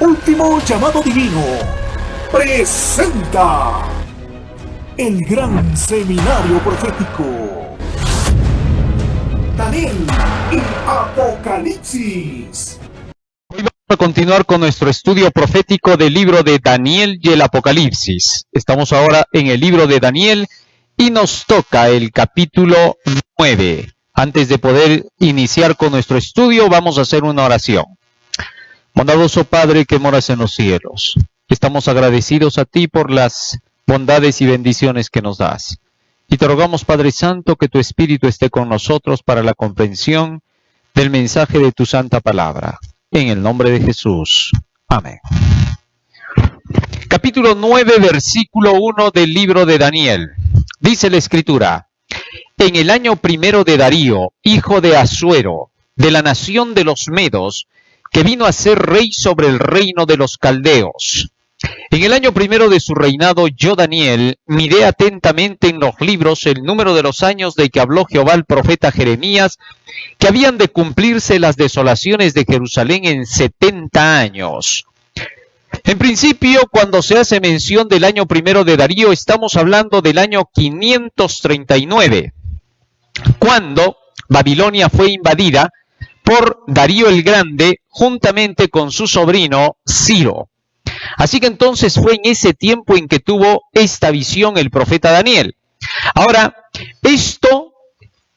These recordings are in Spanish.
Último Llamado Divino presenta el gran seminario profético Daniel y Apocalipsis. Hoy vamos a continuar con nuestro estudio profético del libro de Daniel y el Apocalipsis. Estamos ahora en el libro de Daniel y nos toca el capítulo 9. Antes de poder iniciar con nuestro estudio, vamos a hacer una oración. Bondadoso Padre que moras en los cielos, estamos agradecidos a ti por las bondades y bendiciones que nos das. Y te rogamos, Padre Santo, que tu Espíritu esté con nosotros para la comprensión del mensaje de tu santa palabra. En el nombre de Jesús. Amén. Capítulo 9, versículo 1 del libro de Daniel. Dice la Escritura: en el año primero de Darío, hijo de Asuero, de la nación de los Medos, que vino a ser rey sobre el reino de los caldeos. En el año primero de su reinado, yo, Daniel, miré atentamente en los libros el número de los años de que habló Jehová al profeta Jeremías, que habían de cumplirse las desolaciones de Jerusalén en 70 años. En principio, cuando se hace mención del año primero de Darío, estamos hablando del año 539, cuando Babilonia fue invadida por Darío el Grande, juntamente con su sobrino Ciro. Así que entonces fue en ese tiempo en que tuvo esta visión el profeta Daniel. Ahora,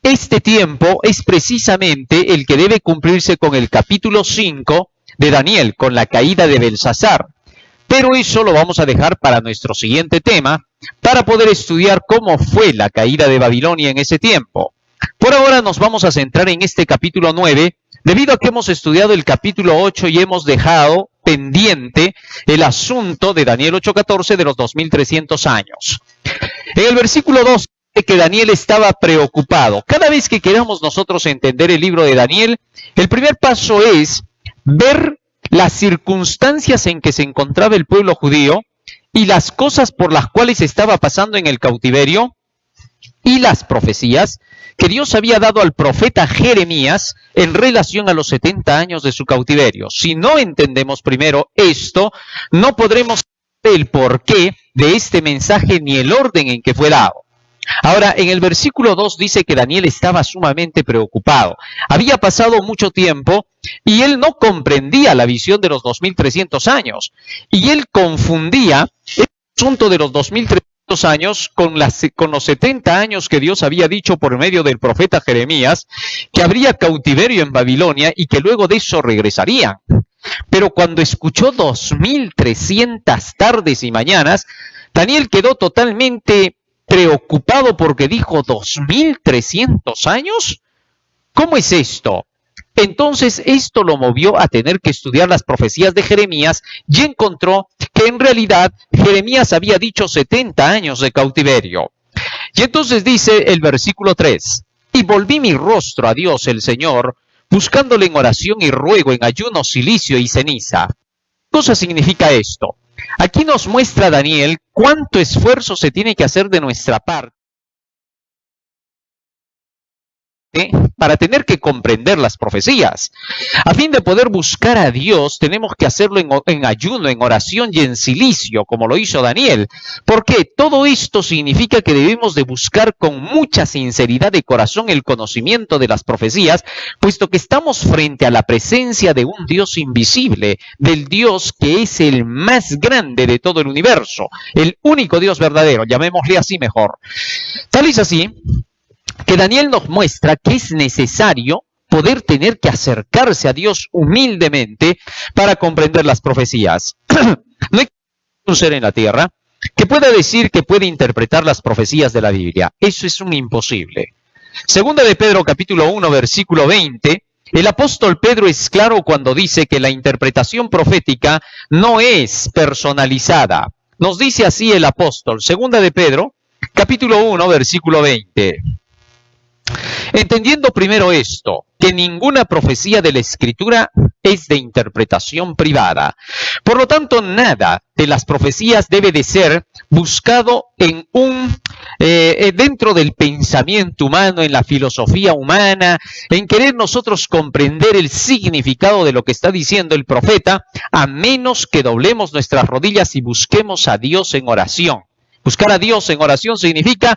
este tiempo es precisamente el que debe cumplirse con el capítulo 5 de Daniel, con la caída de Belsasar. Pero eso lo vamos a dejar para nuestro siguiente tema, para poder estudiar cómo fue la caída de Babilonia en ese tiempo. Por ahora nos vamos a centrar en este capítulo 9, debido a que hemos estudiado el capítulo 8 y hemos dejado pendiente el asunto de Daniel 8:14 de los 2300 años. En el versículo 2 dice que Daniel estaba preocupado. Cada vez que queramos nosotros entender el libro de Daniel, el primer paso es ver las circunstancias en que se encontraba el pueblo judío y las cosas por las cuales estaba pasando en el cautiverio y las profecías que Dios había dado al profeta Jeremías en relación a los 70 años de su cautiverio. Si no entendemos primero esto, no podremos saber el porqué de este mensaje ni el orden en que fue dado. Ahora, en el versículo 2 dice que Daniel estaba sumamente preocupado. Había pasado mucho tiempo y él no comprendía la visión de los 2300 años. Y él confundía el asunto de los 2300 años con los 70 años que Dios había dicho por medio del profeta Jeremías, que habría cautiverio en Babilonia y que luego de eso regresarían. Pero cuando escuchó 2300 tardes y mañanas, Daniel quedó totalmente preocupado porque dijo, ¿2300 años? ¿Cómo es esto? Entonces esto lo movió a tener que estudiar las profecías de Jeremías y encontró que en realidad Jeremías había dicho 70 años de cautiverio. Y entonces dice el versículo 3, y volví mi rostro a Dios el Señor, buscándole en oración y ruego, en ayuno, cilicio y ceniza. ¿Qué cosa significa esto? Aquí nos muestra Daniel cuánto esfuerzo se tiene que hacer de nuestra parte para tener que comprender las profecías. A fin de poder buscar a Dios, tenemos que hacerlo en ayuno, en oración y en cilicio, como lo hizo Daniel. Porque todo esto significa que debemos de buscar con mucha sinceridad de corazón el conocimiento de las profecías, puesto que estamos frente a la presencia de un Dios invisible, del Dios que es el más grande de todo el universo, el único Dios verdadero, llamémosle así mejor. Tal es así que Daniel nos muestra que es necesario poder tener que acercarse a Dios humildemente para comprender las profecías. No hay un ser en la tierra que pueda decir que puede interpretar las profecías de la Biblia. Eso es un imposible. Segunda de Pedro, capítulo 1, versículo 20, el apóstol Pedro es claro cuando dice que la interpretación profética no es personalizada. Nos dice así el apóstol. Segunda de Pedro, capítulo 1, versículo 20. Entendiendo primero esto, que ninguna profecía de la Escritura es de interpretación privada. Por lo tanto, nada de las profecías debe de ser buscado en dentro del pensamiento humano, en la filosofía humana, en querer nosotros comprender el significado de lo que está diciendo el profeta, a menos que doblemos nuestras rodillas y busquemos a Dios en oración. Buscar a Dios en oración significa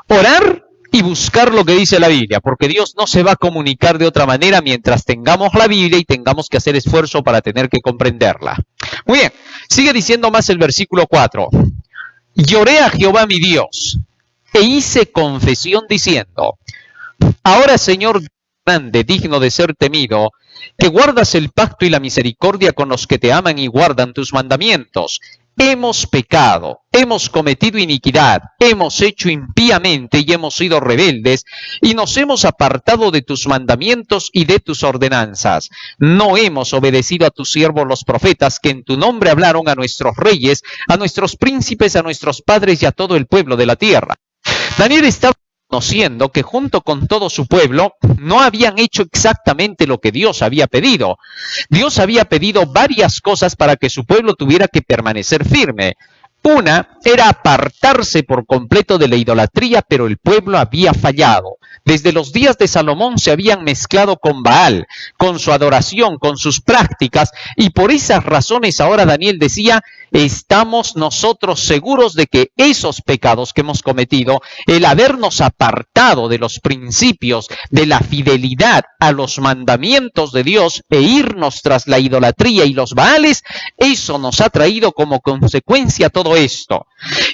orar y buscar lo que dice la Biblia, porque Dios no se va a comunicar de otra manera mientras tengamos la Biblia y tengamos que hacer esfuerzo para tener que comprenderla. Muy bien, sigue diciendo más el versículo 4. Lloré a Jehová mi Dios, e hice confesión diciendo, ahora Señor grande, digno de ser temido, que guardas el pacto y la misericordia con los que te aman y guardan tus mandamientos. Hemos pecado, hemos cometido iniquidad, hemos hecho impíamente y hemos sido rebeldes, y nos hemos apartado de tus mandamientos y de tus ordenanzas. No hemos obedecido a tus siervos los profetas, que en tu nombre hablaron a nuestros reyes, a nuestros príncipes, a nuestros padres y a todo el pueblo de la tierra. Daniel estaba conociendo que junto con todo su pueblo no habían hecho exactamente lo que Dios había pedido. Dios había pedido varias cosas para que su pueblo tuviera que permanecer firme. Una era apartarse por completo de la idolatría, pero el pueblo había fallado. Desde los días de Salomón se habían mezclado con Baal, con su adoración, con sus prácticas, y por esas razones ahora Daniel decía, estamos nosotros seguros de que esos pecados que hemos cometido, el habernos apartado de los principios, de la fidelidad a los mandamientos de Dios e irnos tras la idolatría y los Baales, eso nos ha traído como consecuencia todo esto.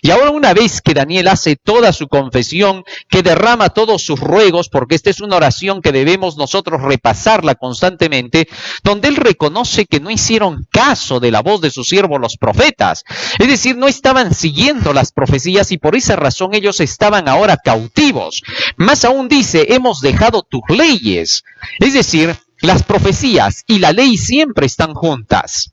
Y ahora, una vez que Daniel hace toda su confesión, que derrama todos sus ruegos, porque esta es una oración que debemos nosotros repasarla constantemente, donde él reconoce que no hicieron caso de la voz de sus siervos los profetas, es decir, no estaban siguiendo las profecías y por esa razón ellos estaban ahora cautivos. Más aún dice, hemos dejado tus leyes, es decir, las profecías y la ley siempre están juntas.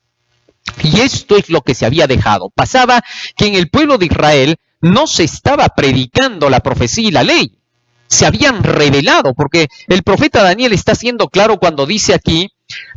Y esto es lo que se había dejado. Pasaba que en el pueblo de Israel no se estaba predicando la profecía y la ley. Se habían rebelado, porque el profeta Daniel está siendo claro cuando dice aquí,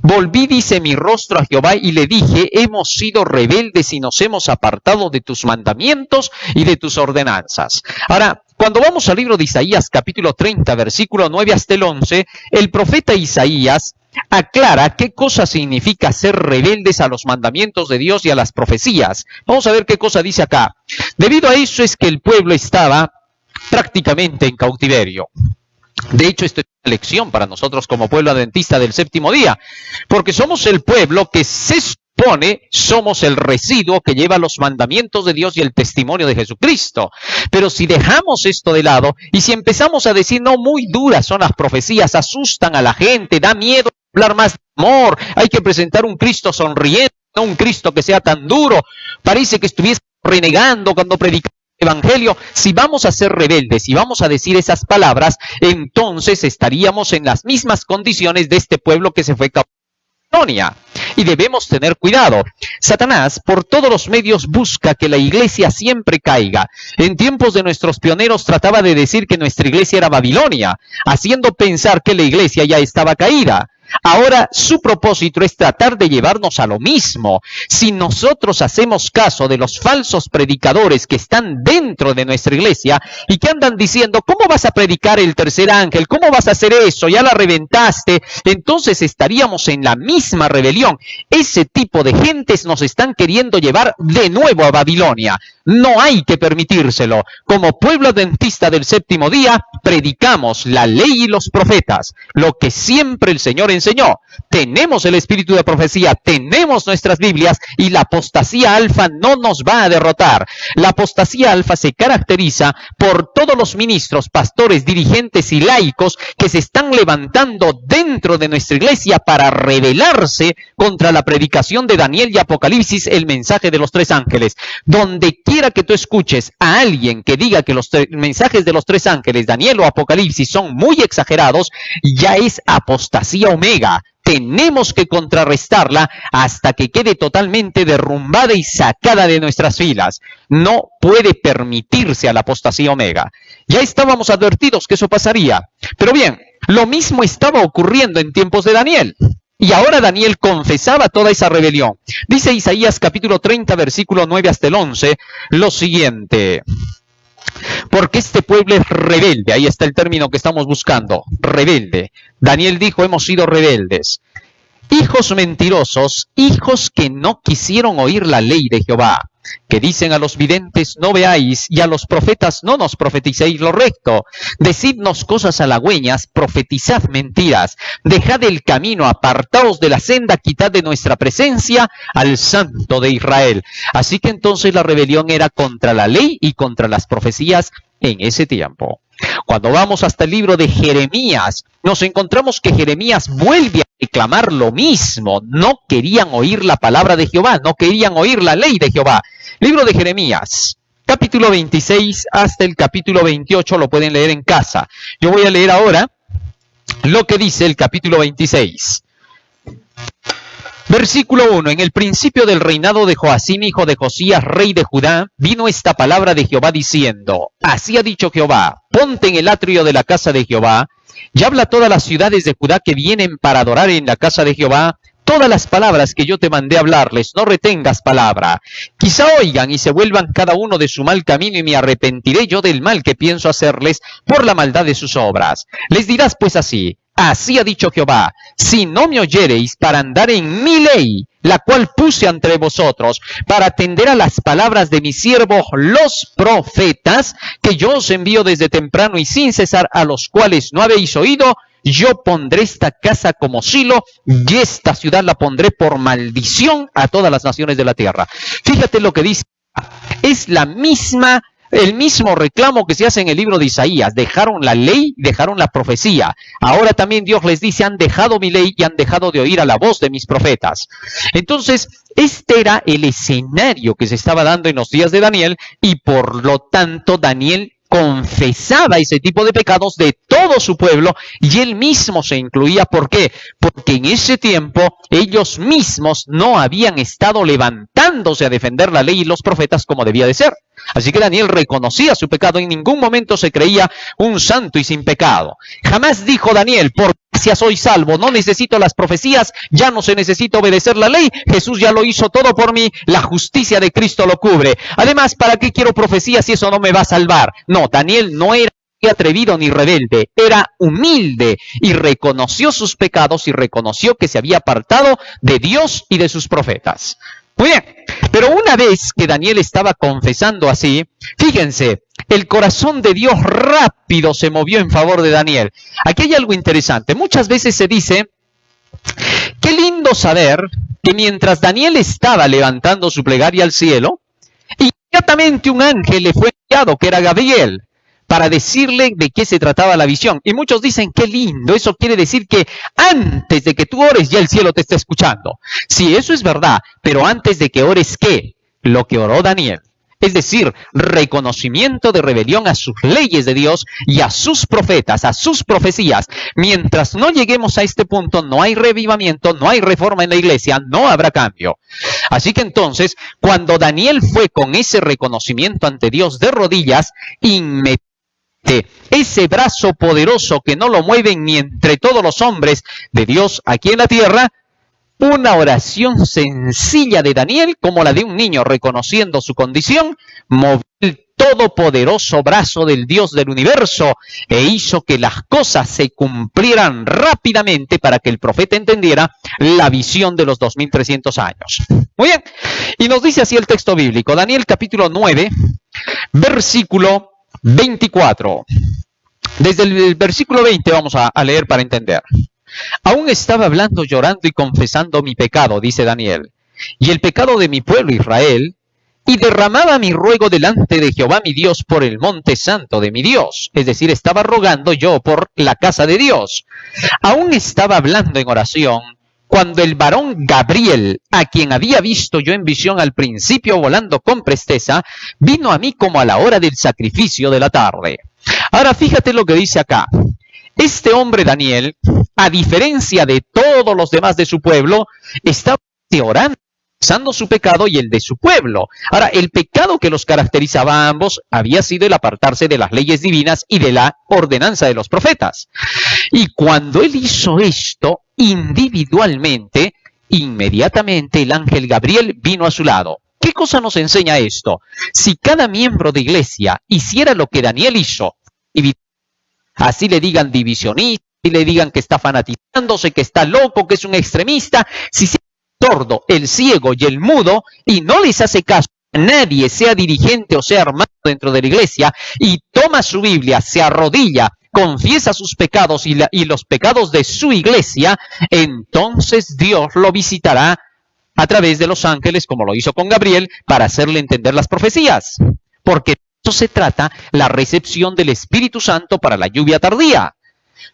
volví, dice, mi rostro a Jehová y le dije, hemos sido rebeldes y nos hemos apartado de tus mandamientos y de tus ordenanzas. Ahora, cuando vamos al libro de Isaías, capítulo 30, versículo 9 hasta el 11, el profeta Isaías aclara qué cosa significa ser rebeldes a los mandamientos de Dios y a las profecías. Vamos a ver qué cosa dice acá. Debido a eso es que el pueblo estaba prácticamente en cautiverio. De hecho, esto es una lección para nosotros como pueblo adventista del séptimo día, porque somos el pueblo que se supone somos el residuo que lleva los mandamientos de Dios y el testimonio de Jesucristo. Pero si dejamos esto de lado y si empezamos a decir, no, muy duras son las profecías, asustan a la gente, da miedo hablar más de amor, hay que presentar un Cristo sonriente, no un Cristo que sea tan duro, parece que estuviese renegando cuando predicamos el Evangelio. Si vamos a ser rebeldes y vamos a decir esas palabras, entonces estaríamos en las mismas condiciones de este pueblo que se fue cautivo en Babilonia. Y debemos tener cuidado. Satanás por todos los medios busca que la iglesia siempre caiga. En tiempos de nuestros pioneros trataba de decir que nuestra iglesia era Babilonia, haciendo pensar que la iglesia ya estaba caída. Ahora su propósito es tratar de llevarnos a lo mismo. Si nosotros hacemos caso de los falsos predicadores que están dentro de nuestra iglesia y que andan diciendo, ¿cómo vas a predicar el tercer ángel? ¿Cómo vas a hacer eso? Ya la reventaste. Entonces estaríamos en la misma rebelión. Ese tipo de gentes nos están queriendo llevar de nuevo a Babilonia. No hay que permitírselo. Como pueblo adventista del séptimo día, predicamos la ley y los profetas, lo que siempre el Señor enseñó. Tenemos el espíritu de profecía, tenemos nuestras Biblias y la apostasía alfa no nos va a derrotar. La apostasía alfa se caracteriza por todos los ministros, pastores, dirigentes y laicos que se están levantando dentro de nuestra iglesia para rebelarse contra la predicación de Daniel y Apocalipsis, el mensaje de los tres ángeles. Donde quiera que tú escuches a alguien que diga que los mensajes de los tres ángeles, Daniel o Apocalipsis, son muy exagerados, ya es apostasía omega. Tenemos que contrarrestarla hasta que quede totalmente derrumbada y sacada de nuestras filas. No puede permitirse a la apostasía omega. Ya estábamos advertidos que eso pasaría. Pero bien, lo mismo estaba ocurriendo en tiempos de Daniel. Y ahora Daniel confesaba toda esa rebelión. Dice Isaías capítulo 30, versículo 9 hasta el 11, lo siguiente. Porque este pueblo es rebelde. Ahí está el término que estamos buscando. Rebelde. Daniel dijo, hemos sido rebeldes. Hijos mentirosos, hijos que no quisieron oír la ley de Jehová, que dicen a los videntes, no veáis, y a los profetas, no nos profeticéis lo recto. Decidnos cosas halagüeñas, profetizad mentiras. Dejad el camino, apartaos de la senda, quitad de nuestra presencia al Santo de Israel. Así que entonces la rebelión era contra la ley y contra las profecías en ese tiempo. Cuando vamos hasta el libro de Jeremías, nos encontramos que Jeremías vuelve a reclamar lo mismo. No querían oír la palabra de Jehová, no querían oír la ley de Jehová. Libro de Jeremías, capítulo 26 hasta el capítulo 28, lo pueden leer en casa. Yo voy a leer ahora lo que dice el capítulo 26. Versículo 1. En el principio del reinado de Joacim, hijo de Josías, rey de Judá, vino esta palabra de Jehová diciendo, así ha dicho Jehová, ponte en el atrio de la casa de Jehová, y habla a todas las ciudades de Judá que vienen para adorar en la casa de Jehová, todas las palabras que yo te mandé hablarles, no retengas palabra. Quizá oigan y se vuelvan cada uno de su mal camino, y me arrepentiré yo del mal que pienso hacerles por la maldad de sus obras. Les dirás pues así, así ha dicho Jehová, si no me oyereis para andar en mi ley, la cual puse entre vosotros, para atender a las palabras de mis siervos los profetas, que yo os envío desde temprano y sin cesar, a los cuales no habéis oído, yo pondré esta casa como silo, y esta ciudad la pondré por maldición a todas las naciones de la tierra. Fíjate lo que dice, es el mismo reclamo que se hace en el libro de Isaías. Dejaron la ley, dejaron la profecía. Ahora también Dios les dice, han dejado mi ley y han dejado de oír a la voz de mis profetas. Entonces, este era el escenario que se estaba dando en los días de Daniel, y por lo tanto Daniel confesaba ese tipo de pecados de todo su pueblo, y él mismo se incluía. ¿Por qué? Porque en ese tiempo ellos mismos no habían estado levantándose a defender la ley y los profetas como debía de ser. Así que Daniel reconocía su pecado, en ningún momento se creía un santo y sin pecado. Jamás dijo Daniel, por gracia soy salvo, no necesito las profecías, ya no se necesita obedecer la ley, Jesús ya lo hizo todo por mí, la justicia de Cristo lo cubre. Además, ¿para qué quiero profecías si eso no me va a salvar? No, Daniel no era atrevido ni rebelde, era humilde y reconoció sus pecados y reconoció que se había apartado de Dios y de sus profetas. Muy bien, pero una vez que Daniel estaba confesando así, fíjense, el corazón de Dios rápido se movió en favor de Daniel. Aquí hay algo interesante. Muchas veces se dice, qué lindo saber que mientras Daniel estaba levantando su plegaria al cielo, inmediatamente un ángel le fue enviado, que era Gabriel, para decirle de qué se trataba la visión. Y muchos dicen, qué lindo, eso quiere decir que antes de que tú ores ya el cielo te está escuchando. Sí, eso es verdad, pero antes de que ores, ¿qué? Lo que oró Daniel. Es decir, reconocimiento de rebelión a sus leyes de Dios y a sus profetas, a sus profecías. Mientras no lleguemos a este punto, no hay revivamiento, no hay reforma en la iglesia, no habrá cambio. Así que entonces, cuando Daniel fue con ese reconocimiento ante Dios de rodillas, inmediatamente ese brazo poderoso que no lo mueven ni entre todos los hombres de Dios aquí en la tierra, una oración sencilla de Daniel, como la de un niño reconociendo su condición, movió el todopoderoso brazo del Dios del universo e hizo que las cosas se cumplieran rápidamente para que el profeta entendiera la visión de los 2300 años. Muy bien, y nos dice así el texto bíblico, Daniel capítulo 9, versículo 24. Desde el versículo 20 vamos a leer para entender. Aún estaba hablando, llorando y confesando mi pecado, dice Daniel, y el pecado de mi pueblo Israel, y derramaba mi ruego delante de Jehová mi Dios por el monte santo de mi Dios. Es decir, estaba rogando yo por la casa de Dios. Aún estaba hablando en oración, cuando el varón Gabriel, a quien había visto yo en visión al principio volando con presteza, vino a mí como a la hora del sacrificio de la tarde. Ahora fíjate lo que dice acá. Este hombre Daniel, a diferencia de todos los demás de su pueblo, estaba orando, confesando su pecado y el de su pueblo. Ahora, el pecado que los caracterizaba a ambos había sido el apartarse de las leyes divinas y de la ordenanza de los profetas. Y cuando él hizo esto individualmente, inmediatamente el ángel Gabriel vino a su lado. ¿Qué cosa nos enseña esto? Si cada miembro de iglesia hiciera lo que Daniel hizo, así le digan divisionista, y le digan que está fanatizándose, que está loco, que es un extremista, si se sordo, el ciego y el mudo, y no les hace caso a nadie, sea dirigente o sea hermano dentro de la iglesia, y toma su Biblia, se arrodilla, confiesa sus pecados y los pecados de su iglesia, entonces Dios lo visitará a través de los ángeles, como lo hizo con Gabriel, para hacerle entender las profecías. Porque de eso se trata la recepción del Espíritu Santo para la lluvia tardía.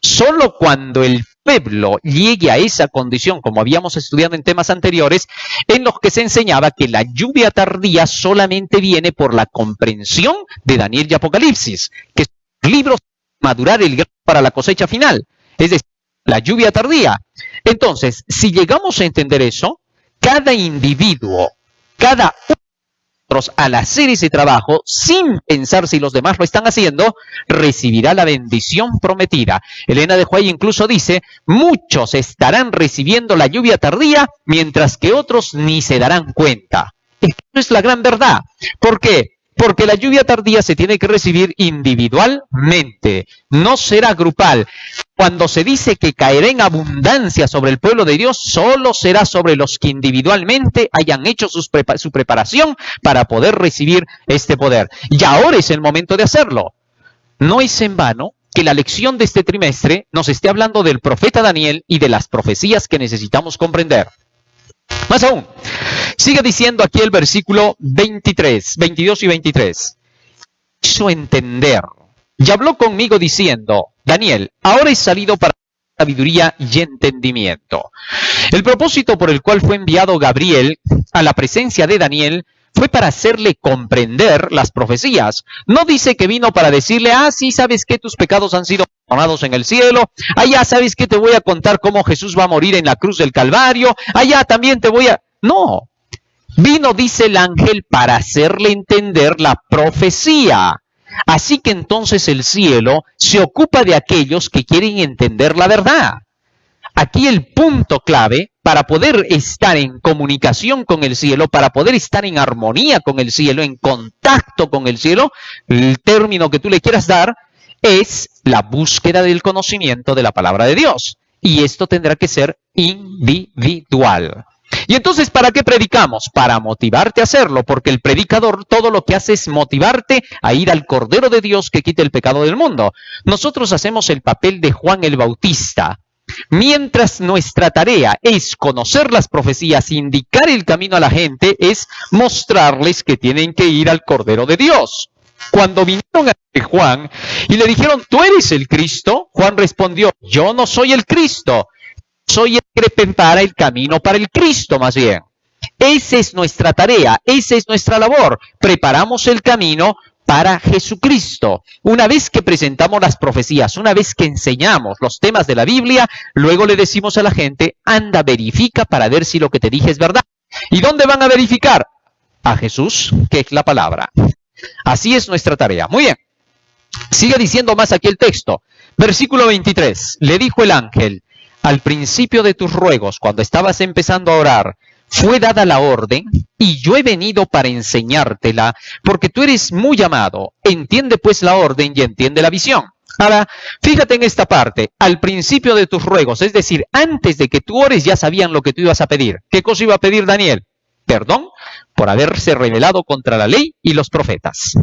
Solo cuando el pueblo llegue a esa condición, como habíamos estudiado en temas anteriores, en los que se enseñaba que la lluvia tardía solamente viene por la comprensión de Daniel y Apocalipsis, que son libros para madurar el grano para la cosecha final, es decir, la lluvia tardía. Entonces, si llegamos a entender eso, cada individuo, cada uno de nosotros, al hacer ese trabajo, sin pensar si los demás lo están haciendo, recibirá la bendición prometida. Elena de White incluso dice, muchos estarán recibiendo la lluvia tardía, mientras que otros ni se darán cuenta. Esto es la gran verdad. ¿Por qué? Porque la lluvia tardía se tiene que recibir individualmente, no será grupal. Cuando se dice que caerá en abundancia sobre el pueblo de Dios, solo será sobre los que individualmente hayan hecho su preparación para poder recibir este poder. Y ahora es el momento de hacerlo. No es en vano que la lección de este trimestre nos esté hablando del profeta Daniel y de las profecías que necesitamos comprender. Más aún, sigue diciendo aquí el versículo 22 y 23. Hizo entender y habló conmigo diciendo, Daniel, ahora he salido para sabiduría y entendimiento. El propósito por el cual fue enviado Gabriel a la presencia de Daniel fue para hacerle comprender las profecías. No dice que vino para decirle, sí, sabes que tus pecados han sido perdonados en el cielo, allá sabes que te voy a contar cómo Jesús va a morir en la cruz del Calvario, allá también te voy a... No, vino, dice el ángel, para hacerle entender la profecía. Así que entonces el cielo se ocupa de aquellos que quieren entender la verdad. Aquí el punto clave para poder estar en comunicación con el cielo, para poder estar en armonía con el cielo, en contacto con el cielo, el término que tú le quieras dar, es la búsqueda del conocimiento de la palabra de Dios. Y esto tendrá que ser individual. Y entonces, ¿para qué predicamos? Para motivarte a hacerlo, porque el predicador todo lo que hace es motivarte a ir al Cordero de Dios que quita el pecado del mundo. Nosotros hacemos el papel de Juan el Bautista. Mientras nuestra tarea es conocer las profecías, indicar el camino a la gente, es mostrarles que tienen que ir al Cordero de Dios. Cuando vinieron a Juan y le dijeron, ¿tú eres el Cristo? Juan respondió, yo no soy el Cristo, soy el que prepara el camino para el Cristo más bien. Esa es nuestra tarea, esa es nuestra labor. Preparamos el camino para Jesucristo. Una vez que presentamos las profecías, una vez que enseñamos los temas de la Biblia, luego le decimos a la gente, anda, verifica para ver si lo que te dije es verdad. ¿Y dónde van a verificar? A Jesús, que es la palabra. Así es nuestra tarea. Muy bien. Sigue diciendo más aquí el texto. Versículo 23. Le dijo el ángel, al principio de tus ruegos, cuando estabas empezando a orar, fue dada la orden, y yo he venido para enseñártela, porque tú eres muy amado. Entiende pues la orden y entiende la visión. Ahora, fíjate en esta parte, al principio de tus ruegos, es decir, antes de que tú ores ya sabían lo que tú ibas a pedir. ¿Qué cosa iba a pedir Daniel? Perdón por haberse rebelado contra la ley y los profetas.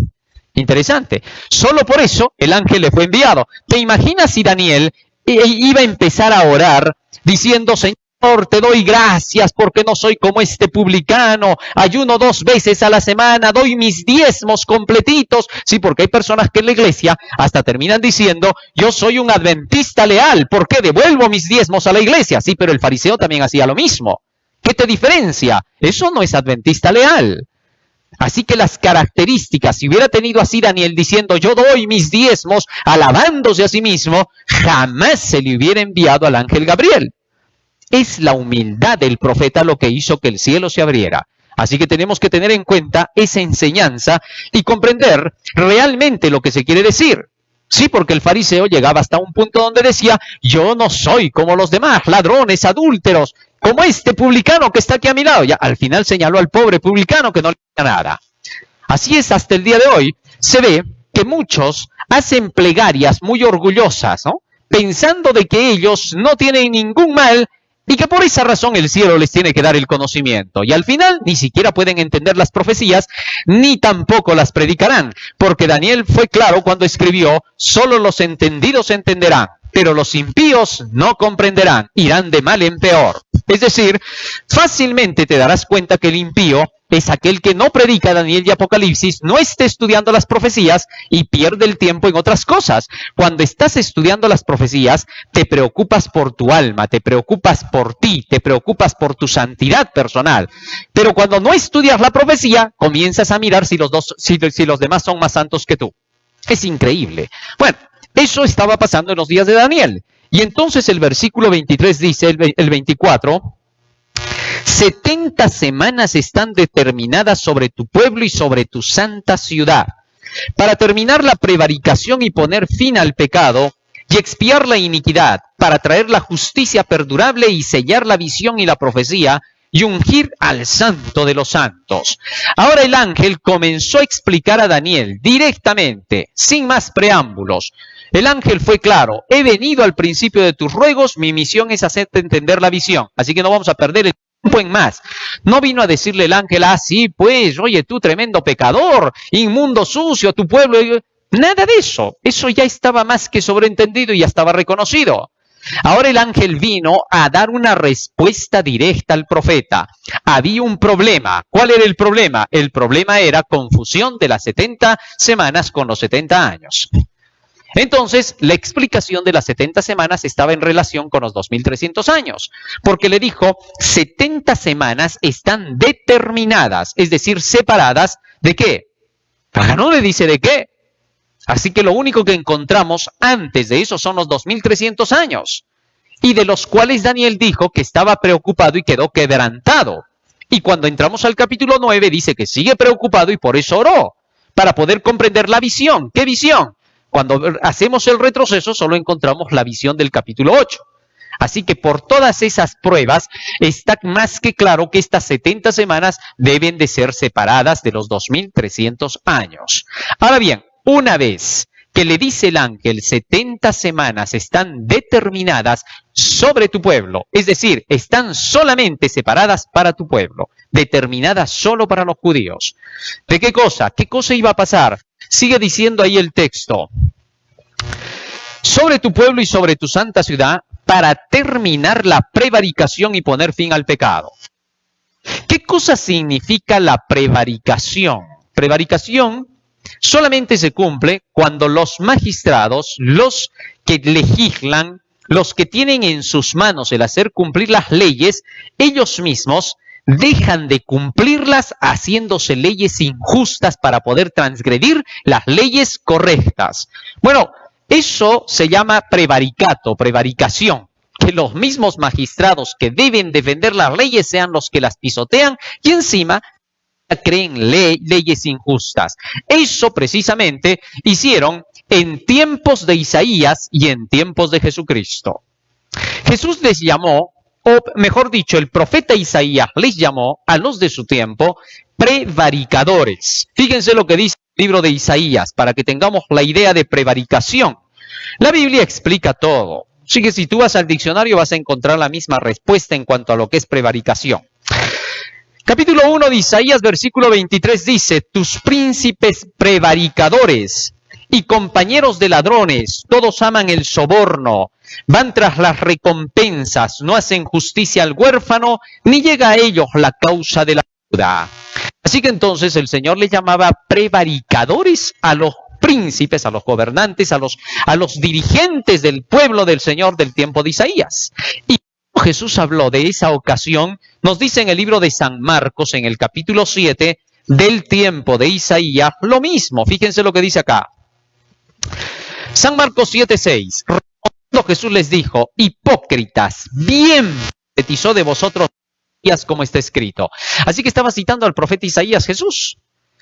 Interesante. Solo por eso el ángel le fue enviado. ¿Te imaginas si Daniel iba a empezar a orar diciendo, Señor, te doy gracias porque no soy como este publicano, ayuno 2 veces a la semana, doy mis diezmos completitos? Sí, porque hay personas que en la iglesia hasta terminan diciendo, yo soy un adventista leal, ¿por qué devuelvo mis diezmos a la iglesia? Sí, pero el fariseo también hacía lo mismo. ¿Qué te diferencia? Eso no es adventista leal. Así que las características, si hubiera tenido así Daniel diciendo, yo doy mis diezmos, alabándose a sí mismo, jamás se le hubiera enviado al ángel Gabriel. Es la humildad del profeta lo que hizo que el cielo se abriera. Así que tenemos que tener en cuenta esa enseñanza y comprender realmente lo que se quiere decir. Sí, porque el fariseo llegaba hasta un punto donde decía, yo no soy como los demás, ladrones, adúlteros, como este publicano que está aquí a mi lado. Ya al final señaló al pobre publicano que no le hacía nada. Así es, hasta el día de hoy se ve que muchos hacen plegarias muy orgullosas, ¿no? Pensando de que ellos no tienen ningún mal y que por esa razón el cielo les tiene que dar el conocimiento. Y al final ni siquiera pueden entender las profecías, ni tampoco las predicarán, porque Daniel fue claro cuando escribió, solo los entendidos entenderán, pero los impíos no comprenderán, irán de mal en peor. Es decir, fácilmente te darás cuenta que el impío es aquel que no predica Daniel y Apocalipsis, no esté estudiando las profecías y pierde el tiempo en otras cosas. Cuando estás estudiando las profecías, te preocupas por tu alma, te preocupas por ti, te preocupas por tu santidad personal. Pero cuando no estudias la profecía, comienzas a mirar si los demás son más santos que tú. Es increíble. Bueno, eso estaba pasando en los días de Daniel. Y entonces el versículo 23 dice, el 24... 70 semanas están determinadas sobre tu pueblo y sobre tu santa ciudad, para terminar la prevaricación y poner fin al pecado, y expiar la iniquidad, para traer la justicia perdurable y sellar la visión y la profecía, y ungir al santo de los santos. Ahora el ángel comenzó a explicar a Daniel directamente, sin más preámbulos. El ángel fue claro, he venido al principio de tus ruegos, mi misión es hacerte entender la visión, así que no vamos a perder el tiempo en más. No vino a decirle el ángel, sí, pues, oye, tú tremendo pecador, inmundo sucio, tu pueblo... Nada de eso, eso ya estaba más que sobreentendido y ya estaba reconocido. Ahora el ángel vino a dar una respuesta directa al profeta. Había un problema. ¿Cuál era el problema? El problema era confusión de las 70 semanas con los 70 años. Entonces, la explicación de las 70 semanas estaba en relación con los 2300 años, porque le dijo, 70 semanas están determinadas, es decir, separadas, ¿de qué? Acá no le dice de qué. Así que lo único que encontramos antes de eso son los 2300 años, y de los cuales Daniel dijo que estaba preocupado y quedó quebrantado. Y cuando entramos al capítulo 9 dice que sigue preocupado y por eso oró, para poder comprender la visión. ¿Qué visión? Cuando hacemos el retroceso solo encontramos la visión del capítulo 8. Así que por todas esas pruebas está más que claro que estas 70 semanas deben de ser separadas de los 2300 años. Ahora bien, una vez que le dice el ángel, 70 semanas están determinadas sobre tu pueblo, es decir, están solamente separadas para tu pueblo, determinadas solo para los judíos. ¿De qué cosa? ¿Qué cosa iba a pasar? Sigue diciendo ahí el texto, sobre tu pueblo y sobre tu santa ciudad, para terminar la prevaricación y poner fin al pecado. ¿Qué cosa significa la prevaricación? Prevaricación solamente se cumple cuando los magistrados, los que legislan, los que tienen en sus manos el hacer cumplir las leyes, ellos mismos dejan de cumplirlas haciéndose leyes injustas para poder transgredir las leyes correctas. Bueno, eso se llama prevaricato, prevaricación. Que los mismos magistrados que deben defender las leyes sean los que las pisotean y encima creen leyes injustas. Eso precisamente hicieron en tiempos de Isaías y en tiempos de Jesucristo. Jesús les llamó, o mejor dicho, el profeta Isaías les llamó a los de su tiempo prevaricadores. Fíjense lo que dice el libro de Isaías para que tengamos la idea de prevaricación. La Biblia explica todo. Así que si tú vas al diccionario vas a encontrar la misma respuesta en cuanto a lo que es prevaricación. Capítulo 1 de Isaías, versículo 23 dice, tus príncipes prevaricadores y compañeros de ladrones, todos aman el soborno, van tras las recompensas, no hacen justicia al huérfano, ni llega a ellos la causa de la viuda. Así que entonces el Señor le llamaba prevaricadores a los príncipes, a los gobernantes, a los dirigentes del pueblo del Señor del tiempo de Isaías. Y Jesús habló de esa ocasión, nos dice en el libro de San Marcos, en el capítulo 7, del tiempo de Isaías, lo mismo. Fíjense lo que dice acá. San Marcos 7:6. Respondiendo Jesús les dijo, hipócritas, bien profetizó de vosotros Isaías como está escrito. Así que estaba citando al profeta Isaías Jesús,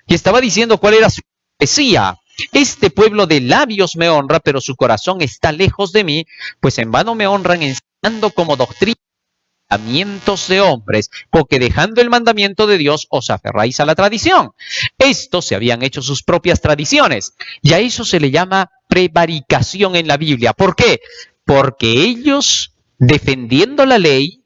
y estaba diciendo cuál era su profecía. este pueblo de labios me honra, pero su corazón está lejos de mí, pues en vano me honran enseñando como doctrina mandamientos de hombres, porque dejando el mandamiento de Dios os aferráis a la tradición. Estos se habían hecho sus propias tradiciones, y a eso se le llama prevaricación en la Biblia. ¿Por qué? Porque ellos, defendiendo la ley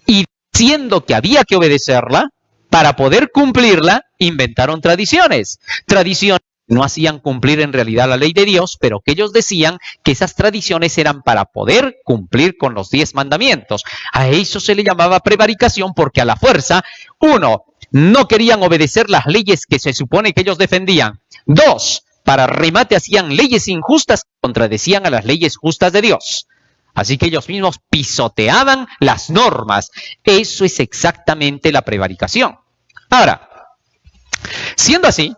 y diciendo que había que obedecerla, para poder cumplirla, inventaron tradiciones. Tradiciones que no hacían cumplir en realidad la ley de Dios, pero que ellos decían que esas tradiciones eran para poder cumplir con los 10 mandamientos. A eso se le llamaba prevaricación, porque a la fuerza, 1, no querían obedecer las leyes que se supone que ellos defendían. 2, para remate hacían leyes injustas que contradecían a las leyes justas de Dios. Así que ellos mismos pisoteaban las normas. Eso es exactamente la prevaricación. Ahora, siendo así,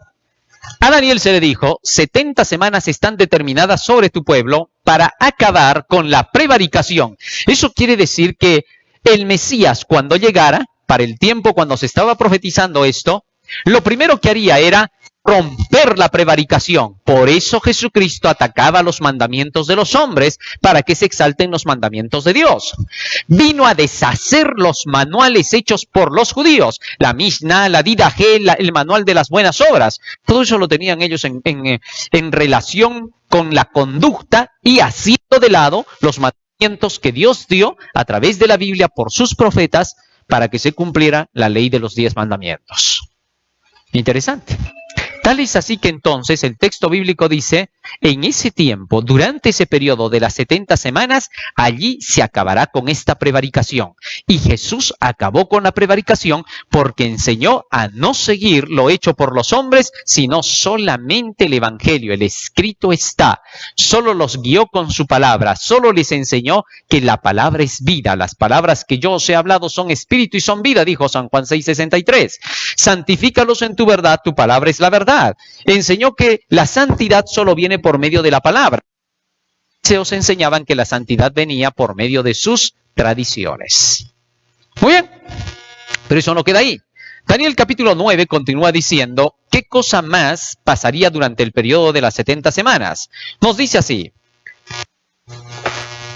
a Daniel se le dijo, 70 semanas están determinadas sobre tu pueblo para acabar con la prevaricación. Eso quiere decir que el Mesías, cuando llegara, para el tiempo cuando se estaba profetizando esto, lo primero que haría era romper la prevaricación. Por eso Jesucristo atacaba los mandamientos de los hombres, para que se exalten los mandamientos de Dios. Vino a deshacer los manuales hechos por los judíos, la Mishnah, la Didaje, el manual de las buenas obras. Todo eso lo tenían ellos en relación con la conducta y haciendo de lado los mandamientos que Dios dio a través de la Biblia por sus profetas, para que se cumpliera la ley de los 10 mandamientos. Interesante. Tal es así que entonces el texto bíblico dice, en ese tiempo, durante ese periodo de las 70 semanas, allí se acabará con esta prevaricación. Y Jesús acabó con la prevaricación porque enseñó a no seguir lo hecho por los hombres, sino solamente el Evangelio. El escrito está. Solo los guió con su palabra. Solo les enseñó que la palabra es vida. Las palabras que yo os he hablado son espíritu y son vida, dijo San Juan 6:63. Santifícalos en tu verdad, tu palabra es la verdad. Enseñó que la santidad solo viene por medio de la palabra. Se os enseñaban que la santidad venía por medio de sus tradiciones. Muy bien, pero eso no queda ahí. Daniel capítulo 9 continúa diciendo qué cosa más pasaría durante el periodo de las 70 semanas. Nos dice así: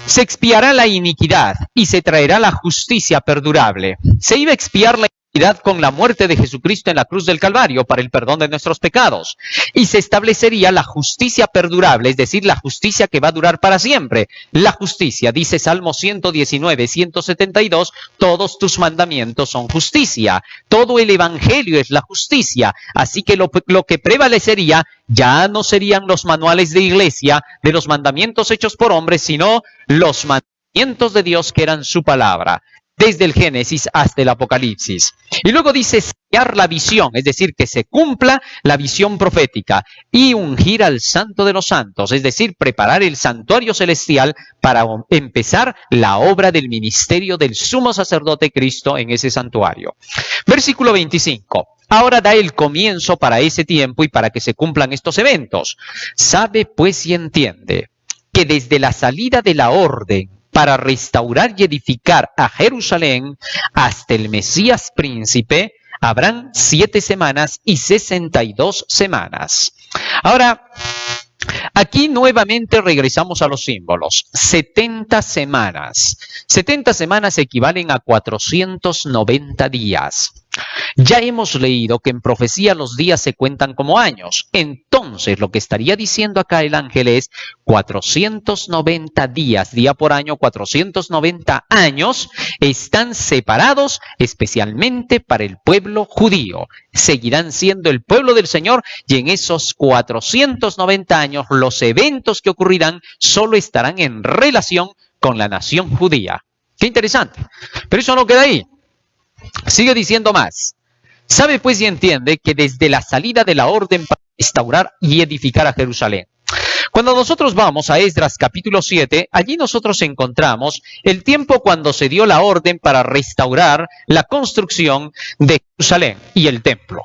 se expiará la iniquidad y se traerá la justicia perdurable. Se iba a expiar la iniquidad con la muerte de Jesucristo en la cruz del Calvario para el perdón de nuestros pecados. Y se establecería la justicia perdurable, es decir, la justicia que va a durar para siempre. La justicia, dice Salmo 119, 172, todos tus mandamientos son justicia. Todo el Evangelio es la justicia. Así que lo que prevalecería ya no serían los manuales de iglesia de los mandamientos hechos por hombres, sino los mandamientos de Dios que eran su palabra, desde el Génesis hasta el Apocalipsis. Y luego dice sellar la visión, es decir, que se cumpla la visión profética, y ungir al Santo de los Santos, es decir, preparar el santuario celestial para empezar la obra del ministerio del sumo sacerdote Cristo en ese santuario. Versículo 25. Ahora da el comienzo para ese tiempo y para que se cumplan estos eventos. Sabe pues y entiende que desde la salida de la orden para restaurar y edificar a Jerusalén hasta el Mesías príncipe, habrán 7 semanas y 62 semanas. Ahora, aquí nuevamente regresamos a los símbolos. 70 semanas. 70 semanas equivalen a 490 días. Ya hemos leído que en profecía los días se cuentan como años. Entonces, lo que estaría diciendo acá el ángel es 490 días, día por año, 490 años están separados especialmente para el pueblo judío. Seguirán siendo el pueblo del Señor y en esos 490 años los eventos que ocurrirán solo estarán en relación con la nación judía. Qué interesante. Pero eso no queda ahí. Sigue diciendo más. Sabe pues y entiende que desde la salida de la orden para restaurar y edificar a Jerusalén. Cuando nosotros vamos a Esdras capítulo 7, allí nosotros encontramos el tiempo cuando se dio la orden para restaurar la construcción de Jerusalén y el templo.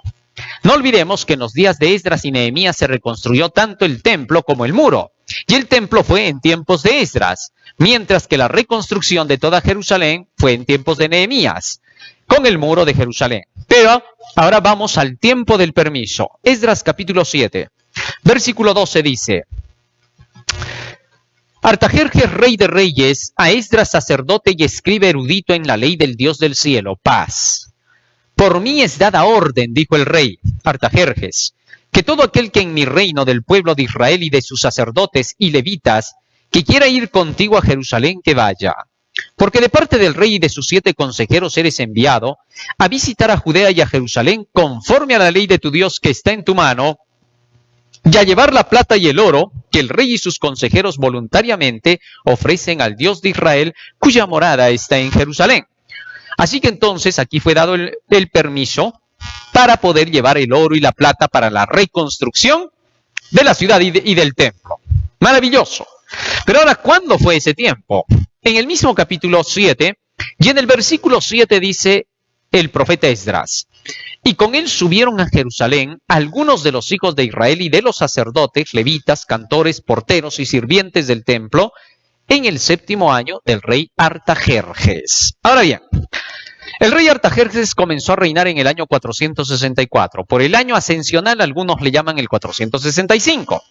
No olvidemos que en los días de Esdras y Nehemías se reconstruyó tanto el templo como el muro. Y el templo fue en tiempos de Esdras, mientras que la reconstrucción de toda Jerusalén fue en tiempos de Nehemías, con el muro de Jerusalén. Pero ahora vamos al tiempo del permiso. Esdras capítulo 7. Versículo 12 dice: Artajerjes, rey de reyes, a Esdras, sacerdote y escriba erudito en la ley del Dios del cielo, paz. Por mí es dada orden, dijo el rey Artajerjes, que todo aquel que en mi reino del pueblo de Israel y de sus sacerdotes y levitas, que quiera ir contigo a Jerusalén, que vaya. Porque de parte del rey y de sus 7 consejeros eres enviado a visitar a Judea y a Jerusalén conforme a la ley de tu Dios que está en tu mano, y a llevar la plata y el oro que el rey y sus consejeros voluntariamente ofrecen al Dios de Israel, cuya morada está en Jerusalén. Así que entonces aquí fue dado el permiso para poder llevar el oro y la plata para la reconstrucción de la ciudad y del templo. Maravilloso. Pero ahora, ¿cuándo fue ese tiempo? En el mismo capítulo 7, y en el versículo 7 dice el profeta Esdras: y con él subieron a Jerusalén algunos de los hijos de Israel y de los sacerdotes, levitas, cantores, porteros y sirvientes del templo, en el 7º año del rey Artajerjes. Ahora bien, el rey Artajerjes comenzó a reinar en el año 464. Por el año ascensional algunos le llaman el 465.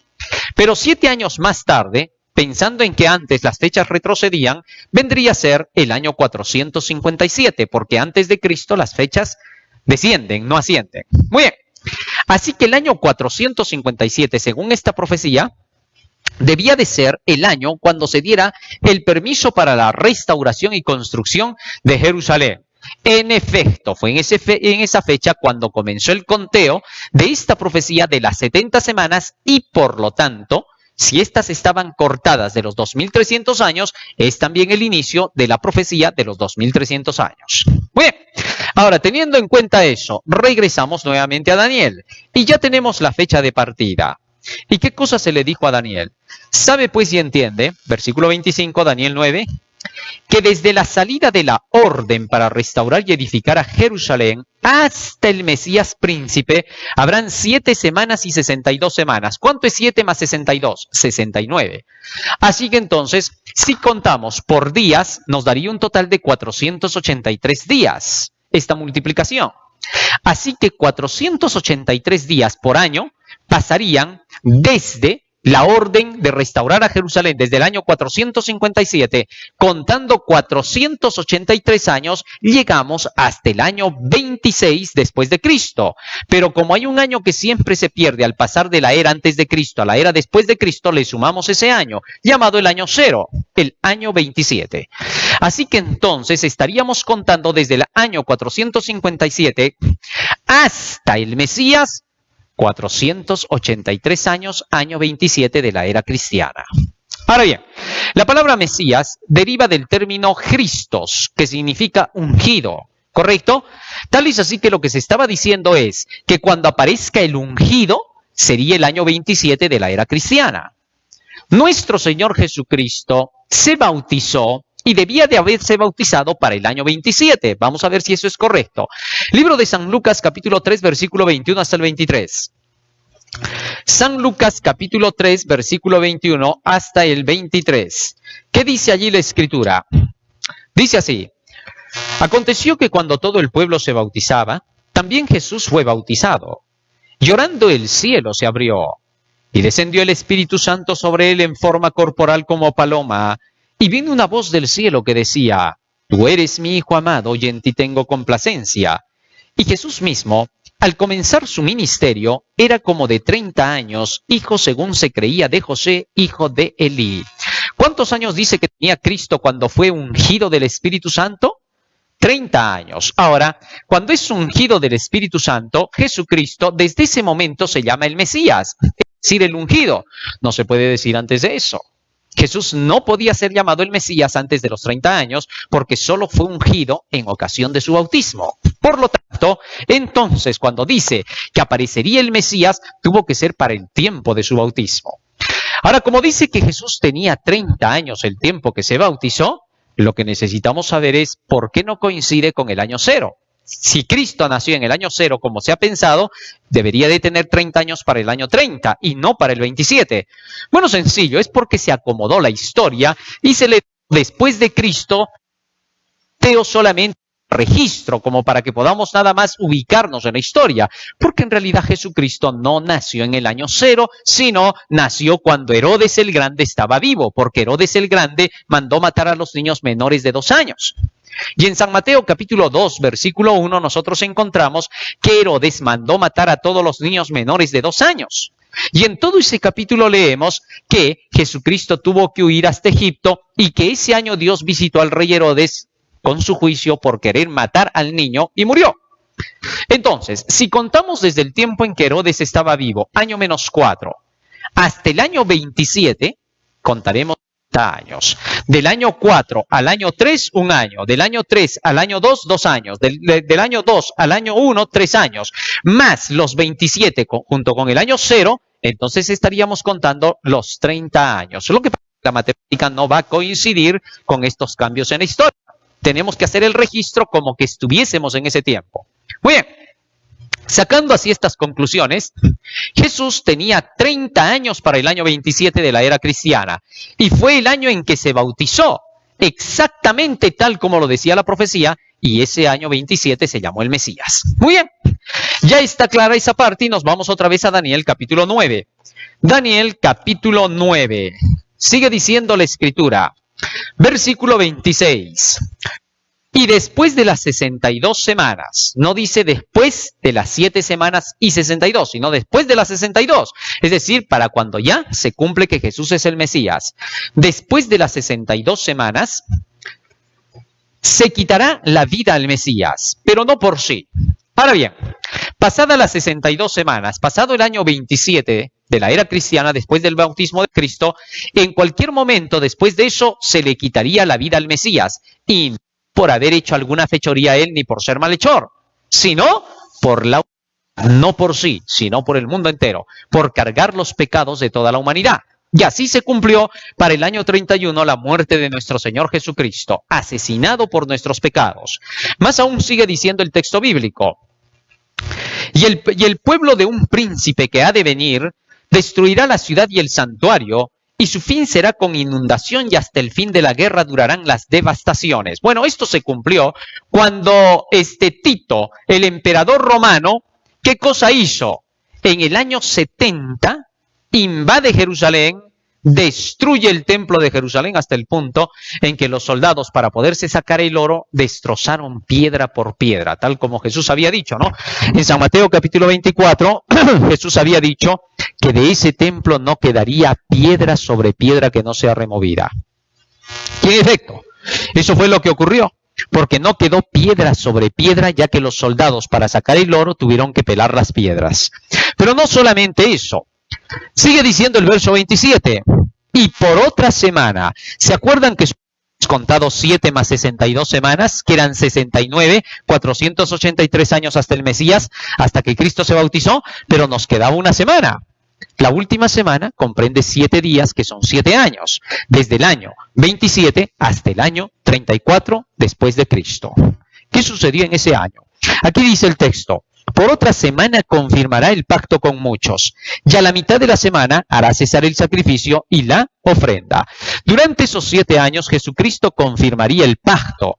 Pero 7 años más tarde, pensando en que antes las fechas retrocedían, vendría a ser el año 457, porque antes de Cristo las fechas descienden, no ascienden. Muy bien. Así que el año 457, según esta profecía, debía de ser el año cuando se diera el permiso para la restauración y construcción de Jerusalén. En efecto, fue en esa fecha cuando comenzó el conteo de esta profecía de las 70 semanas y, por lo tanto, si estas estaban cortadas de los 2300 años, es también el inicio de la profecía de los 2300 años. Muy bien. Ahora, teniendo en cuenta eso, regresamos nuevamente a Daniel y ya tenemos la fecha de partida. ¿Y qué cosa se le dijo a Daniel? Sabe pues y entiende, versículo 25, Daniel 9, que desde la salida de la orden para restaurar y edificar a Jerusalén hasta el Mesías príncipe habrán 7 semanas y 62 semanas. ¿Cuánto es 7 más 62? 69. Así que entonces, si contamos por días, nos daría un total de 483 días esta multiplicación. Así que 483 días por año pasarían desde la orden de restaurar a Jerusalén desde el año 457, contando 483 años, llegamos hasta el año 26 después de Cristo. Pero como hay un año que siempre se pierde al pasar de la era antes de Cristo a la era después de Cristo, le sumamos ese año, llamado el año 0, el año 27. Así que entonces estaríamos contando desde el año 457 hasta el Mesías, 483 años, año 27 de la era cristiana. Ahora bien, la palabra Mesías deriva del término Christos, que significa ungido, ¿correcto? Tal es así que lo que se estaba diciendo es que cuando aparezca el ungido, sería el año 27 de la era cristiana. Nuestro Señor Jesucristo se bautizó y debía de haberse bautizado para el año 27. Vamos a ver si eso es correcto. Libro de San Lucas, capítulo 3, versículo 21 hasta el 23. San Lucas, capítulo 3, versículo 21 hasta el 23. ¿Qué dice allí la Escritura? Dice así: aconteció que cuando todo el pueblo se bautizaba, también Jesús fue bautizado. Llorando el cielo se abrió, y descendió el Espíritu Santo sobre él en forma corporal como paloma, y vino una voz del cielo que decía: tú eres mi Hijo amado, y en ti tengo complacencia. Y Jesús mismo, al comenzar su ministerio, era como de 30 años, hijo según se creía de José, hijo de Elí. ¿Cuántos años dice que tenía Cristo cuando fue ungido del Espíritu Santo? 30 años. Ahora, cuando es ungido del Espíritu Santo, Jesucristo desde ese momento se llama el Mesías, es decir, el ungido. No se puede decir antes de eso. Jesús no podía ser llamado el Mesías antes de los 30 años porque solo fue ungido en ocasión de su bautismo. Por lo tanto, entonces cuando dice que aparecería el Mesías, tuvo que ser para el tiempo de su bautismo. Ahora, como dice que Jesús tenía 30 años el tiempo que se bautizó, lo que necesitamos saber es por qué no coincide con el año 0. Si Cristo nació en el año 0, como se ha pensado, debería de tener 30 años para el año 30 y no para el 27. Bueno, sencillo, es porque se acomodó la historia y se le después de Cristo, teo solamente registro, como para que podamos nada más ubicarnos en la historia, porque en realidad Jesucristo no nació en el año 0, sino nació cuando Herodes el Grande estaba vivo, porque Herodes el Grande mandó matar a los niños menores de 2 años. Y en San Mateo capítulo 2, versículo 1, nosotros encontramos que Herodes mandó matar a todos los niños menores de 2 años. Y en todo ese capítulo leemos que Jesucristo tuvo que huir hasta Egipto y que ese año Dios visitó al rey Herodes con su juicio por querer matar al niño y murió. Entonces, si contamos desde el tiempo en que Herodes estaba vivo, año menos 4, hasta el año 27, contaremos 30 años. Del año 4 al año 3, 1 año. Del año 3 al año 2, 2 años. Del año 2 al año 1, 3 años. Más los 27 junto con el año 0, entonces estaríamos contando los 30 años. Lo que pasa es que la matemática no va a coincidir con estos cambios en la historia. Tenemos que hacer el registro como que estuviésemos en ese tiempo. Muy bien, sacando así estas conclusiones, Jesús tenía 30 años para el año 27 de la era cristiana y fue el año en que se bautizó, exactamente tal como lo decía la profecía, y ese año 27 se llamó el Mesías. Muy bien, ya está clara esa parte y nos vamos otra vez a Daniel capítulo 9. Daniel capítulo 9, sigue diciendo la Escritura. Versículo 26. Y después de las 62 semanas, no dice después de las 7 semanas y 62, sino después de las 62. Es decir, para cuando ya se cumple que Jesús es el Mesías. Después de las 62 semanas, se quitará la vida al Mesías, pero no por sí. Ahora bien, pasadas las 62 semanas, pasado el año 27 de la era cristiana, después del bautismo de Cristo, en cualquier momento después de eso se le quitaría la vida al Mesías, y no por haber hecho alguna fechoría a él ni por ser malhechor, sino por no por sí, sino por el mundo entero, por cargar los pecados de toda la humanidad. Y así se cumplió para el año 31 la muerte de nuestro Señor Jesucristo, asesinado por nuestros pecados. Más aún sigue diciendo el texto bíblico. Y el pueblo de un príncipe que ha de venir destruirá la ciudad y el santuario, y su fin será con inundación, y hasta el fin de la guerra durarán las devastaciones. Bueno, esto se cumplió cuando Tito, el emperador romano, ¿qué cosa hizo? En el año 70 invade Jerusalén, destruye el templo de Jerusalén hasta el punto en que los soldados, para poderse sacar el oro, destrozaron piedra por piedra, tal como Jesús había dicho, ¿no? En San Mateo capítulo 24, Jesús había dicho que de ese templo no quedaría piedra sobre piedra que no sea removida. Y en efecto, eso fue lo que ocurrió, porque no quedó piedra sobre piedra, ya que los soldados, para sacar el oro, tuvieron que pelar las piedras. Pero no solamente eso. Sigue diciendo el verso 27, y por otra semana, ¿se acuerdan que contado 7 más 62 semanas, que eran 69, 483 años hasta el Mesías, hasta que Cristo se bautizó? Pero nos quedaba una semana. La última semana comprende 7 días, que son 7 años, desde el año 27 hasta el año 34 después de Cristo. ¿Qué sucedió en ese año? Aquí dice el texto: por otra semana confirmará el pacto con muchos, y a la mitad de la semana hará cesar el sacrificio y la ofrenda. Durante esos 7 años Jesucristo confirmaría el pacto.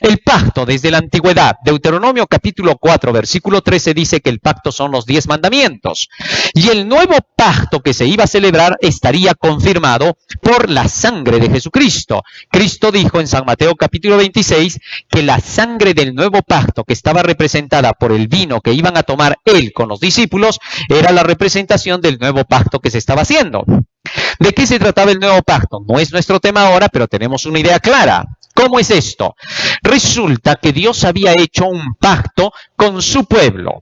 El pacto desde la antigüedad. Deuteronomio capítulo 4, versículo 13 dice que el pacto son los 10 mandamientos. Y el nuevo pacto que se iba a celebrar estaría confirmado por la sangre de Jesucristo. Cristo dijo en San Mateo capítulo 26 que la sangre del nuevo pacto, que estaba representada por el vino que iban a tomar él con los discípulos, era la representación del nuevo pacto que se estaba haciendo. ¿De qué se trataba el nuevo pacto? No es nuestro tema ahora, pero tenemos una idea clara. ¿Cómo es esto? Resulta que Dios había hecho un pacto con su pueblo.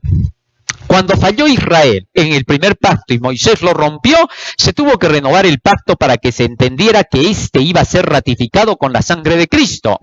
Cuando falló Israel en el primer pacto y Moisés lo rompió, se tuvo que renovar el pacto para que se entendiera que éste iba a ser ratificado con la sangre de Cristo.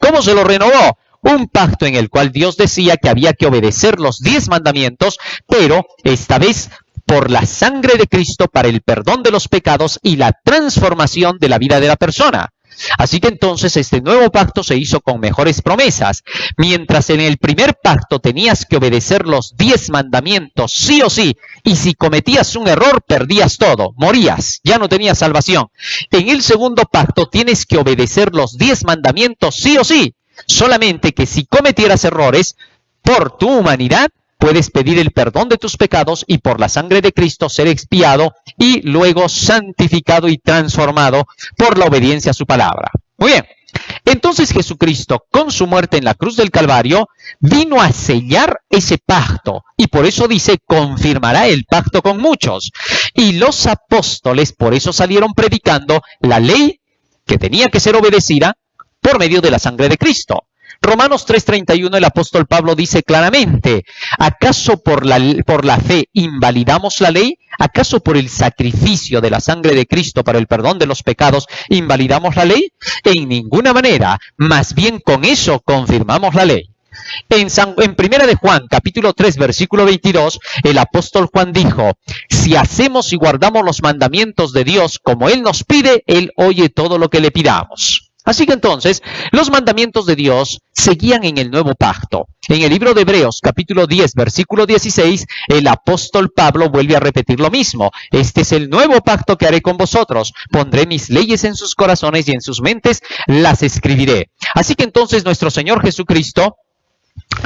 ¿Cómo se lo renovó? Un pacto en el cual Dios decía que había que obedecer los 10 mandamientos, pero esta vez por la sangre de Cristo para el perdón de los pecados y la transformación de la vida de la persona. Así que entonces este nuevo pacto se hizo con mejores promesas. Mientras en el primer pacto tenías que obedecer los 10 mandamientos sí o sí, y si cometías un error perdías todo, morías, ya no tenías salvación. En el segundo pacto tienes que obedecer los 10 mandamientos sí o sí. solamente que si cometieras errores, por tu humanidad, puedes pedir el perdón de tus pecados y por la sangre de Cristo ser expiado y luego santificado y transformado por la obediencia a su palabra. Muy bien. Entonces Jesucristo, con su muerte en la cruz del Calvario, vino a sellar ese pacto. Y por eso dice, confirmará el pacto con muchos. Y los apóstoles por eso salieron predicando la ley que tenía que ser obedecida por medio de la sangre de Cristo. Romanos 3:31, el apóstol Pablo dice claramente, ¿acaso por la fe invalidamos la ley? ¿Acaso por el sacrificio de la sangre de Cristo para el perdón de los pecados invalidamos la ley? En ninguna manera, más bien con eso confirmamos la ley. En Primera de Juan, capítulo 3, versículo 22, el apóstol Juan dijo, si hacemos y guardamos los mandamientos de Dios como Él nos pide, Él oye todo lo que le pidamos. Así que entonces, los mandamientos de Dios seguían en el nuevo pacto. En el libro de Hebreos, capítulo 10, versículo 16, el apóstol Pablo vuelve a repetir lo mismo. Este es el nuevo pacto que haré con vosotros. Pondré mis leyes en sus corazones y en sus mentes las escribiré. Así que entonces nuestro Señor Jesucristo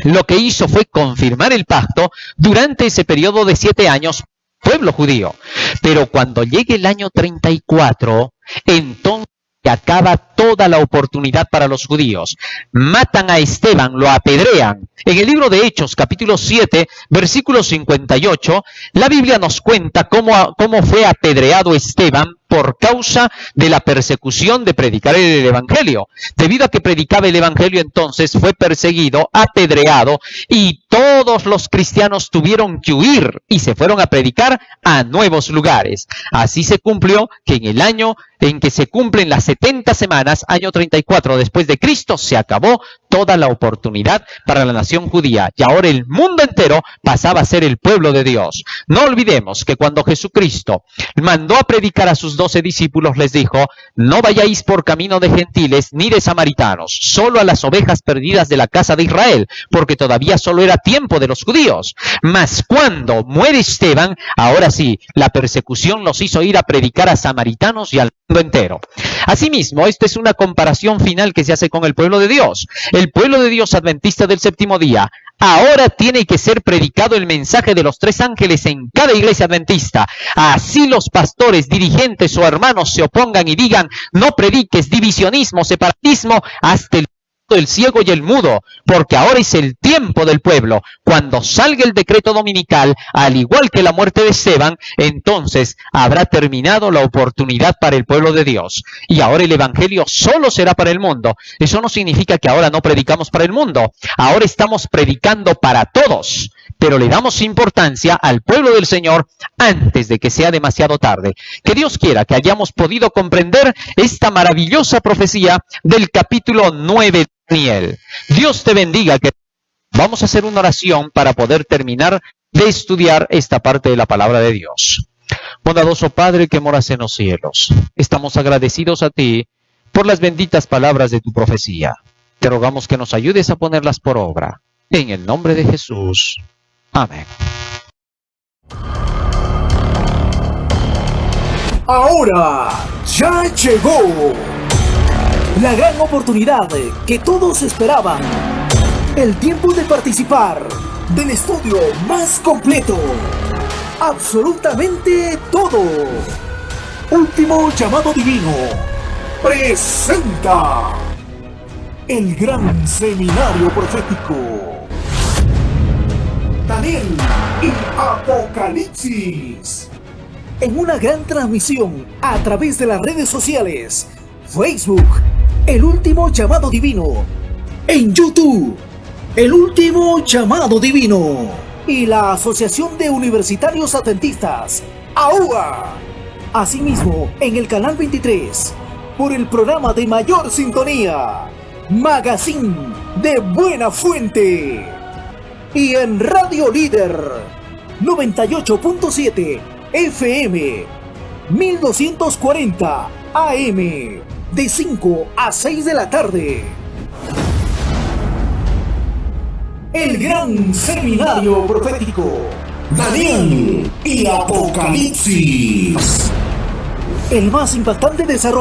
lo que hizo fue confirmar el pacto durante ese periodo de 7 años, pueblo judío. Pero cuando llegue el año 34, entonces acaba toda la oportunidad para los judíos. Matan a Esteban, lo apedrean. En el libro de Hechos, capítulo 7, versículo 58, la Biblia nos cuenta cómo fue apedreado Esteban por causa de la persecución de predicar el Evangelio. Debido a que predicaba el Evangelio, entonces fue perseguido, apedreado, y todos los cristianos tuvieron que huir y se fueron a predicar a nuevos lugares. Así se cumplió que en el año en que se cumplen las 70 semanas, año 34 después de Cristo, se acabó toda la oportunidad para la nación judía y ahora el mundo entero pasaba a ser el pueblo de Dios. No olvidemos que cuando Jesucristo mandó a predicar a sus 12 discípulos, les dijo, no vayáis por camino de gentiles ni de samaritanos, solo a las ovejas perdidas de la casa de Israel, porque todavía solo era tiempo de los judíos. Mas cuando muere Esteban, ahora sí, la persecución los hizo ir a predicar a samaritanos y al mundo entero. Asimismo, esta es una comparación final que se hace con el pueblo de Dios. El pueblo de Dios adventista del séptimo día ahora tiene que ser predicado el mensaje de los 3 ángeles en cada iglesia adventista. Así los pastores, dirigentes o hermanos se opongan y digan, no prediques divisionismo, separatismo, hasta el ciego y el mudo, porque ahora es el tiempo del pueblo. Cuando salga el decreto dominical, al igual que la muerte de Esteban, entonces habrá terminado la oportunidad para el pueblo de Dios. Y ahora el evangelio solo será para el mundo. Eso no significa que ahora no predicamos para el mundo. Ahora estamos predicando para todos, pero le damos importancia al pueblo del Señor antes de que sea demasiado tarde. Que Dios quiera que hayamos podido comprender esta maravillosa profecía del capítulo 9 de Daniel. Dios te bendiga. Que vamos a hacer una oración para poder terminar de estudiar esta parte de la palabra de Dios. Bondadoso Padre que moras en los cielos, estamos agradecidos a ti por las benditas palabras de tu profecía. Te rogamos que nos ayudes a ponerlas por obra. En el nombre de Jesús. Amén. Ahora ya llegó la gran oportunidad que todos esperaban. El tiempo de participar del estudio más completo. Absolutamente todo. Último Llamado Divino presenta el gran seminario profético Daniel y Apocalipsis, en una gran transmisión a través de las redes sociales, Facebook, El Último Llamado Divino, en YouTube, El Último Llamado Divino, y la Asociación de Universitarios Adventistas, AUA. Asimismo, en el canal 23, por el programa de mayor sintonía, Magazine de Buena Fuente, y en Radio Líder 98.7 FM 1240 AM de 5 a 6 de la tarde. El gran seminario profético Daniel y Apocalipsis, el más impactante desarrollo